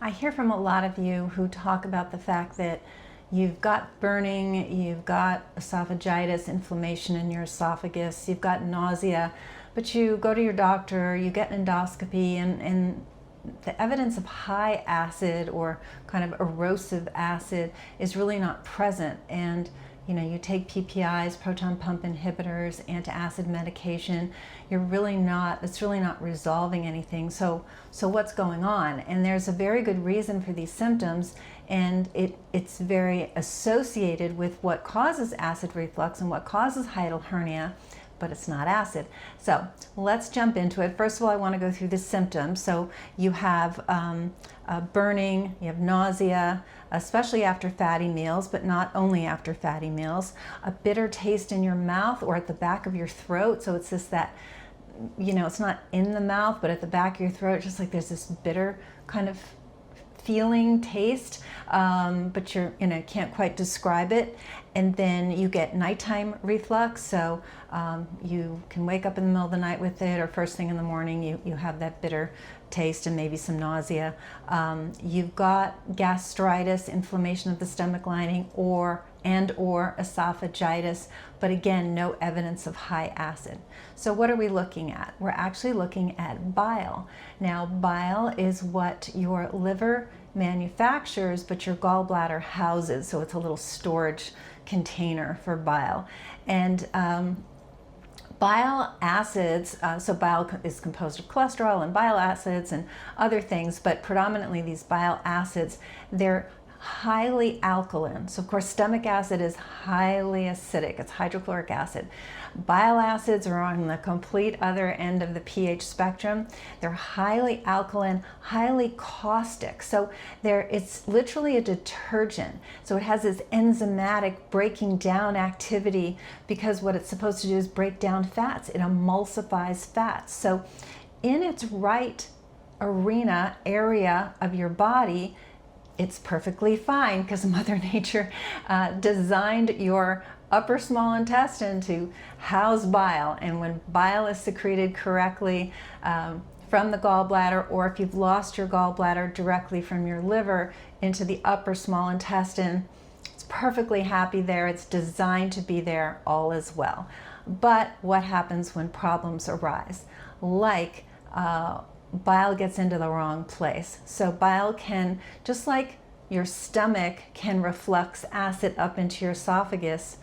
I hear from a lot of you who talk about the fact that you've got burning, you've got esophagitis, inflammation in your esophagus, you've got nausea, but you go to your doctor, you get an endoscopy, and the evidence of high acid or kind of erosive acid is really not present. And you take PPIs, proton pump inhibitors, antacid medication, it's really not resolving anything. So what's going on? And there's a very good reason for these symptoms, and it's very associated with what causes acid reflux and what causes hiatal hernia, but it's not acid. So let's jump into it. First of all, I want to go through the symptoms. So you have burning, you have nausea, especially after fatty meals, but not only after fatty meals, a bitter taste in your mouth or at the back of your throat. So it's just that, it's not in the mouth, but at the back of your throat, just like there's this bitter kind of feeling, taste, but can't quite describe it. And then you get nighttime reflux, so you can wake up in the middle of the night with it, or first thing in the morning you have that bitter taste and maybe some nausea. You've got gastritis, inflammation of the stomach lining, or esophagitis, but again, no evidence of high acid. So what are we looking at? We're actually looking at bile. Now, bile is what your liver manufactures, but your gallbladder houses, so it's a little storage container for bile. And bile acids, so bile is composed of cholesterol and bile acids and other things, but predominantly these bile acids, they're highly alkaline. So of course, stomach acid is highly acidic, it's hydrochloric acid. Bile acids are on the complete other end of the pH spectrum. They're highly alkaline, highly caustic. So it's literally a detergent. So it has this enzymatic breaking down activity, because what it's supposed to do is break down fats. It emulsifies fats. So in its right area of your body, it's perfectly fine, because Mother Nature designed your upper small intestine to house bile. And when bile is secreted correctly from the gallbladder, or if you've lost your gallbladder directly from your liver into the upper small intestine, it's perfectly happy there. It's designed to be there, all is well. But what happens when problems arise? Like bile gets into the wrong place. So bile can, just like your stomach can reflux acid up into your esophagus,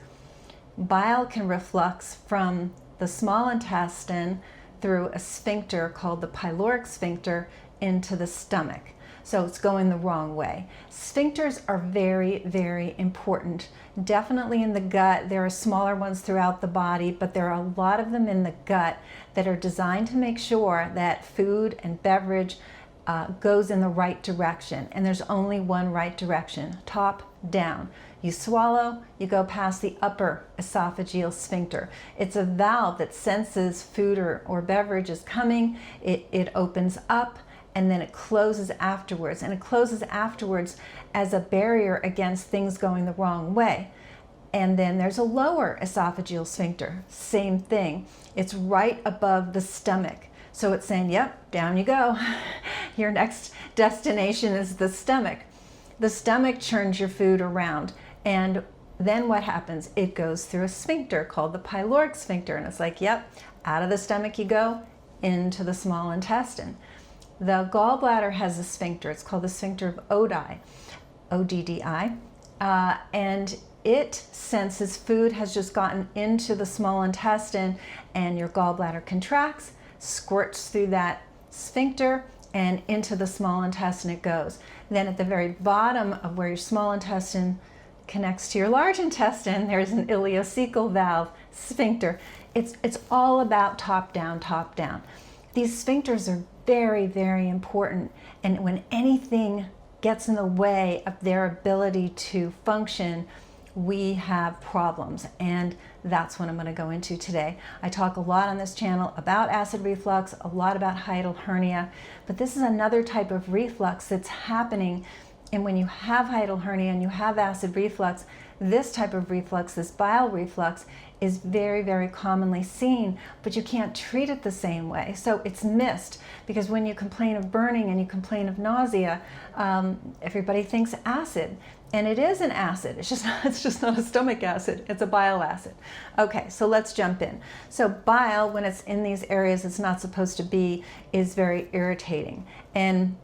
bile can reflux from the small intestine through a sphincter called the pyloric sphincter into the stomach. So it's going the wrong way. Sphincters are very, very important. Definitely in the gut. There are smaller ones throughout the body, but there are a lot of them in the gut that are designed to make sure that food and beverage goes in the right direction. And there's only one right direction, top down. You swallow, you go past the upper esophageal sphincter. It's a valve that senses food or beverage is coming. It opens up, and then it closes afterwards. And it closes afterwards as a barrier against things going the wrong way. And then there's a lower esophageal sphincter. Same thing. It's right above the stomach. So it's saying, yep, down you go. Your next destination is the stomach. The stomach churns your food around. And then what happens? It goes through a sphincter called the pyloric sphincter. And it's like, yep, out of the stomach you go, into the small intestine. The gallbladder has a sphincter. It's called the sphincter of Oddi, O-D-D-I. And it senses food has just gotten into the small intestine, and your gallbladder contracts, squirts through that sphincter, and into the small intestine it goes. Then at the very bottom of where your small intestine connects to your large intestine, there's an ileocecal valve sphincter. It's all about top down, top down. These sphincters are very, very important, and when anything gets in the way of their ability to function, we have problems, and that's what I'm going to go into today. I talk a lot on this channel about acid reflux, a lot about hiatal hernia, but this is another type of reflux that's happening. And when you have hiatal hernia and you have acid reflux, this type of reflux, this bile reflux, is very, very commonly seen, but you can't treat it the same way. So it's missed, because when you complain of burning and you complain of nausea, everybody thinks acid. And it is an acid. It's just not a stomach acid. It's a bile acid. Okay, so let's jump in. So bile, when it's in these areas it's not supposed to be, is very irritating. And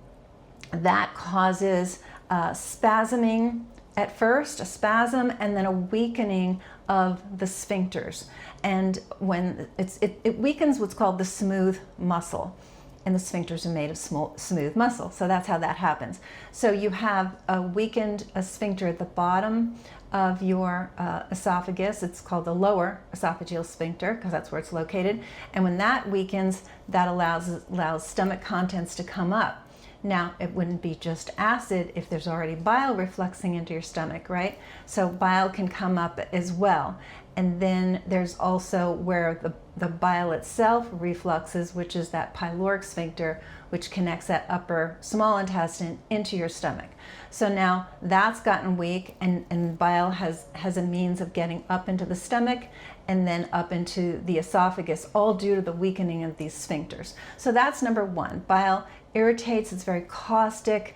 that causes spasming at first, a spasm, and then a weakening of the sphincters. And when it weakens what's called the smooth muscle. And the sphincters are made of smooth muscle. So that's how that happens. So you have a weakened sphincter at the bottom of your esophagus. It's called the lower esophageal sphincter, because that's where it's located. And when that weakens, that allows stomach contents to come up. Now, it wouldn't be just acid if there's already bile refluxing into your stomach, right? So bile can come up as well. And then there's also where the bile itself refluxes, which is that pyloric sphincter, which connects that upper small intestine into your stomach. So now that's gotten weak, and bile has a means of getting up into the stomach and then up into the esophagus, all due to the weakening of these sphincters. So that's number one. Bile irritates, it's very caustic.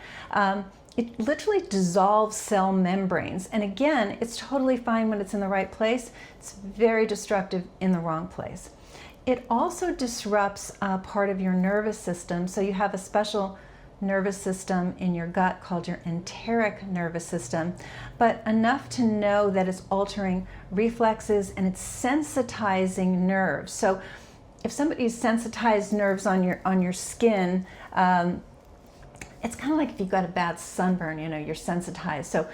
It literally dissolves cell membranes. And again, it's totally fine when it's in the right place. It's very destructive in the wrong place. It also disrupts part of your nervous system. So you have a special nervous system in your gut called your enteric nervous system, but enough to know that it's altering reflexes and it's sensitizing nerves. So if somebody's sensitized nerves on your skin, it's kind of like if you've got a bad sunburn, you know, you're sensitized. So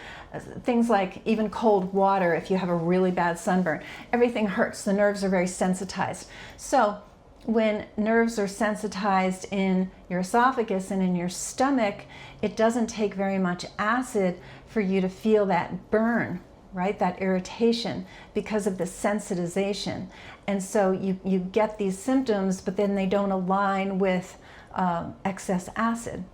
things like even cold water, if you have a really bad sunburn, everything hurts. The nerves are very sensitized. So when nerves are sensitized in your esophagus and in your stomach, it doesn't take very much acid for you to feel that burn, right? That irritation, because of the sensitization. And so you get these symptoms, but then they don't align with excess acid.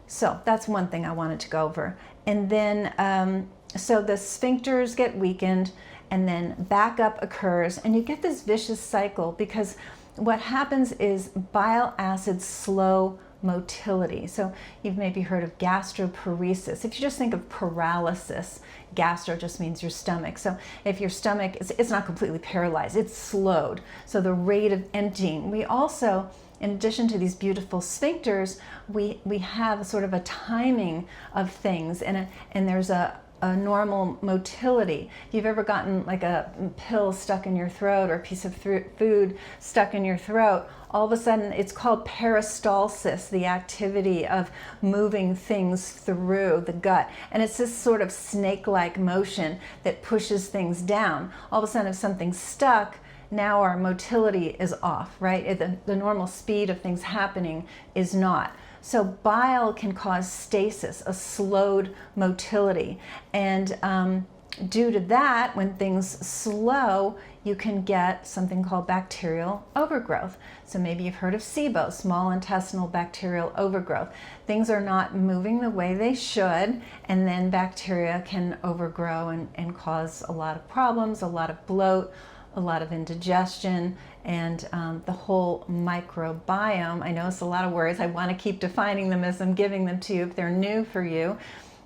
So that's one thing I wanted to go over. And then, so the sphincters get weakened, and then backup occurs, and you get this vicious cycle, because what happens is bile acids slow motility. So you've maybe heard of gastroparesis. If you just think of paralysis, gastro just means your stomach. So if your stomach, it's not completely paralyzed, it's slowed. So the rate of emptying. We also, in addition to these beautiful sphincters, we have sort of a timing of things, and there's a normal motility. If you've ever gotten like a pill stuck in your throat or a piece of food stuck in your throat, all of a sudden it's called peristalsis, the activity of moving things through the gut. And it's this sort of snake-like motion that pushes things down. All of a sudden, if something's stuck, now our motility is off, right? The normal speed of things happening is not. So bile can cause stasis, a slowed motility. And due to that, when things slow, you can get something called bacterial overgrowth. So maybe you've heard of SIBO, small intestinal bacterial overgrowth. Things are not moving the way they should, and then bacteria can overgrow and cause a lot of problems, a lot of bloat, a lot of indigestion, and the whole microbiome. I know it's a lot of words. I want to keep defining them as I'm giving them to you if they're new for you.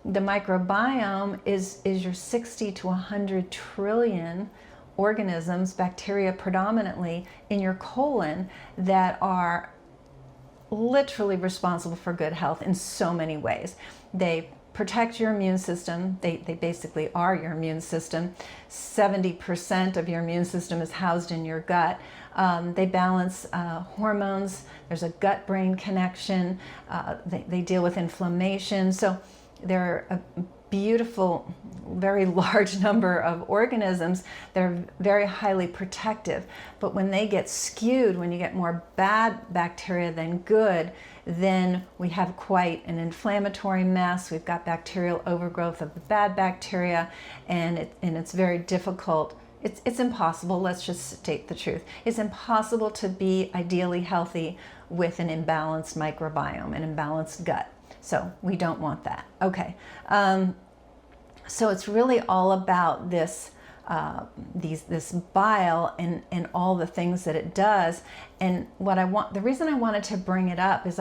The microbiome is your 60 to 100 trillion organisms, bacteria predominantly, in your colon that are literally responsible for good health in so many ways. They protect your immune system. They basically are your immune system. 70% of your immune system is housed in your gut. They balance hormones. There's a gut-brain connection. They deal with inflammation. So they're a beautiful, very large number of organisms that are very highly protective. But when they get skewed, when you get more bad bacteria than good, then we have quite an inflammatory mess. We've got bacterial overgrowth of the bad bacteria, and it's very difficult. It's impossible, let's just state the truth. It's impossible to be ideally healthy with an imbalanced microbiome, an imbalanced gut. So we don't want that. Okay. So it's really all about this this bile and all the things that it does. And the reason I wanted to bring it up is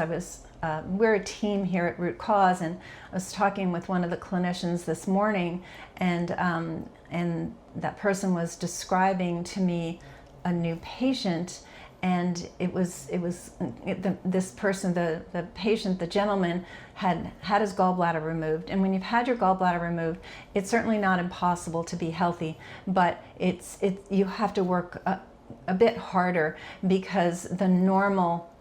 we're a team here at Root Cause, and I was talking with one of the clinicians this morning, and that person was describing to me a new patient. And this person, the patient, the gentleman, had his gallbladder removed. And when you've had your gallbladder removed, it's certainly not impossible to be healthy, but you have to work a bit harder, because the normal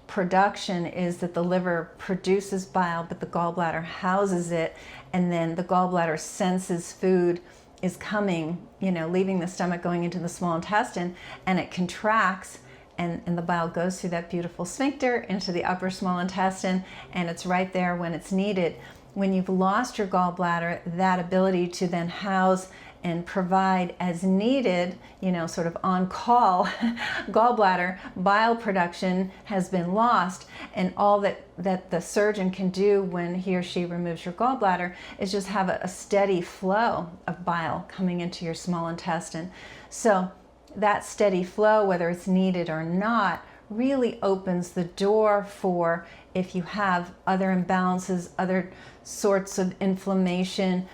production is that the liver produces bile, but the gallbladder houses it, and then the gallbladder senses food is coming, leaving the stomach, going into the small intestine, and it contracts. And the bile goes through that beautiful sphincter into the upper small intestine, and it's right there when it's needed. When you've lost your gallbladder, that ability to then house and provide as needed, sort of on call gallbladder bile production has been lost. And all that the surgeon can do when he or she removes your gallbladder is just have a steady flow of bile coming into your small intestine. So that steady flow, whether it's needed or not, really opens the door for, if you have other imbalances, other sorts of inflammation,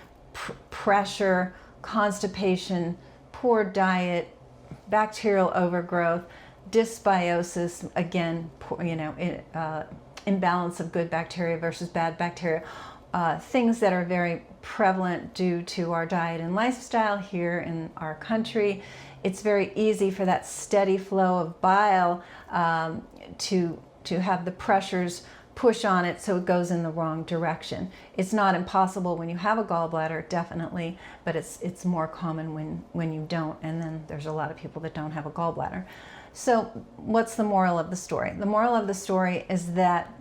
pressure, constipation, poor diet, bacterial overgrowth, dysbiosis, again, imbalance of good bacteria versus bad bacteria, things that are very prevalent due to our diet and lifestyle here in our country. It's very easy for that steady flow of bile to have the pressures push on it so it goes in the wrong direction. It's not impossible when you have a gallbladder, definitely, but it's more common when you don't, and then there's a lot of people that don't have a gallbladder. So what's the moral of the story? The moral of the story is that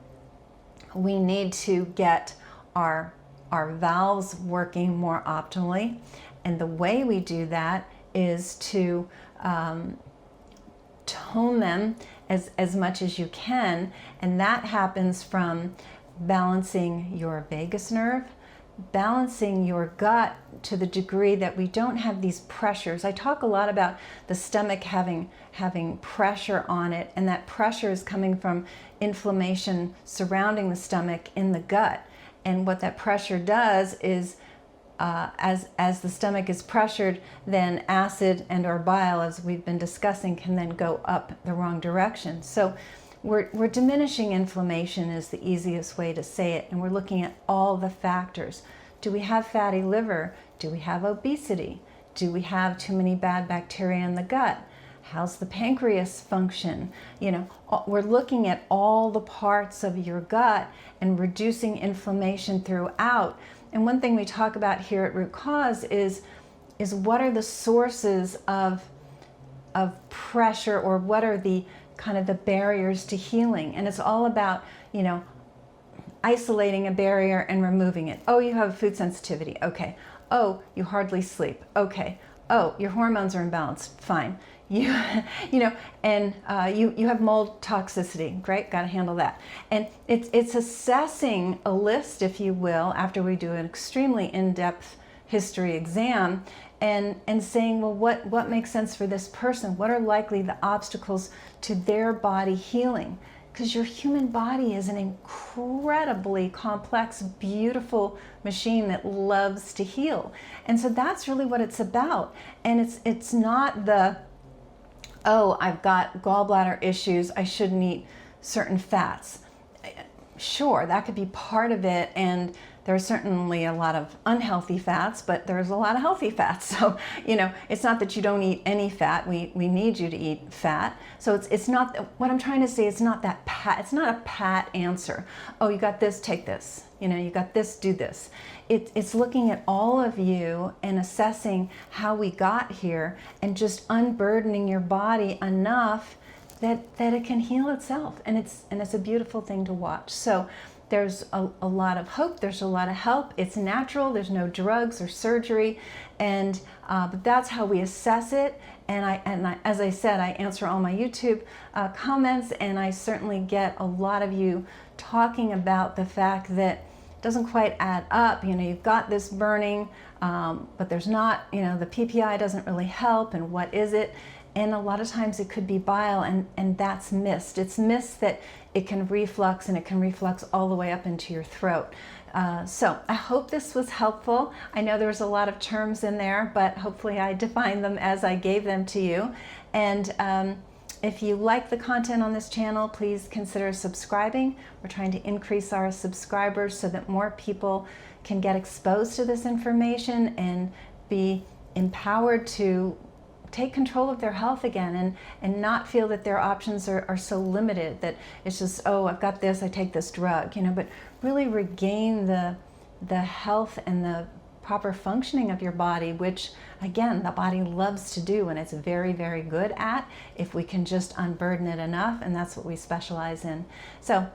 we need to get our valves working more optimally, and the way we do that is to tone them as much as you can, and that happens from balancing your vagus nerve, balancing your gut to the degree that we don't have these pressures. I talk a lot about the stomach having pressure on it, and that pressure is coming from inflammation surrounding the stomach in the gut. And what that pressure does is as the stomach is pressured, then acid and or bile, as we've been discussing, can then go up the wrong direction. So we're diminishing inflammation is the easiest way to say it, and we're looking at all the factors. Do we have fatty liver? Do we have obesity? Do we have too many bad bacteria in the gut? How's the pancreas function? We're looking at all the parts of your gut and reducing inflammation throughout. And one thing we talk about here at Root Cause is what are the sources of pressure, or what are the kind of the barriers to healing? And it's all about, isolating a barrier and removing it. Oh, you have a food sensitivity. Okay. Oh, you hardly sleep. Okay. Oh, your hormones are imbalanced. Fine. You have mold toxicity. Great, got to handle that. And it's assessing a list, if you will, after we do an extremely in-depth history exam, and saying, well, what makes sense for this person? What are likely the obstacles to their body healing? Because your human body is an incredibly complex, beautiful machine that loves to heal. And so that's really what it's about. And it's not oh, I've got gallbladder issues, I shouldn't eat certain fats. Sure, that could be part of it, and there's certainly a lot of unhealthy fats, but there's a lot of healthy fats. So, it's not that you don't eat any fat. We need you to eat fat. So it's not, what I'm trying to say, it's not that it's not a pat answer. Oh, you got this, take this. You got this, do this. It's looking at all of you and assessing how we got here, and just unburdening your body enough that it can heal itself. And it's a beautiful thing to watch. So there's a lot of hope, there's a lot of help. It's natural, there's no drugs or surgery, and but that's how we assess it. And I, as I said, I answer all my YouTube comments, and I certainly get a lot of you talking about the fact that doesn't quite add up. You know, you've got this burning, but there's not, you know, the PPI doesn't really help, and what is it? And a lot of times it could be bile, and that's missed. It's missed that it can reflux, and it can reflux all the way up into your throat. So I hope this was helpful. I know there was a lot of terms in there, but hopefully I defined them as I gave them to you. And if you like the content on this channel, please consider subscribing. We're trying to increase our subscribers so that more people can get exposed to this information and be empowered to take control of their health again, and not feel that their options are so limited, that it's just, oh, I've got this, I take this drug, you know, but really regain the health and the proper functioning of your body, which again, the body loves to do, and it's very, very good at, if we can just unburden it enough, and that's what we specialize in. So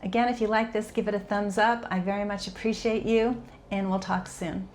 again, if you like this, give it a thumbs up. I very much appreciate you, and we'll talk soon.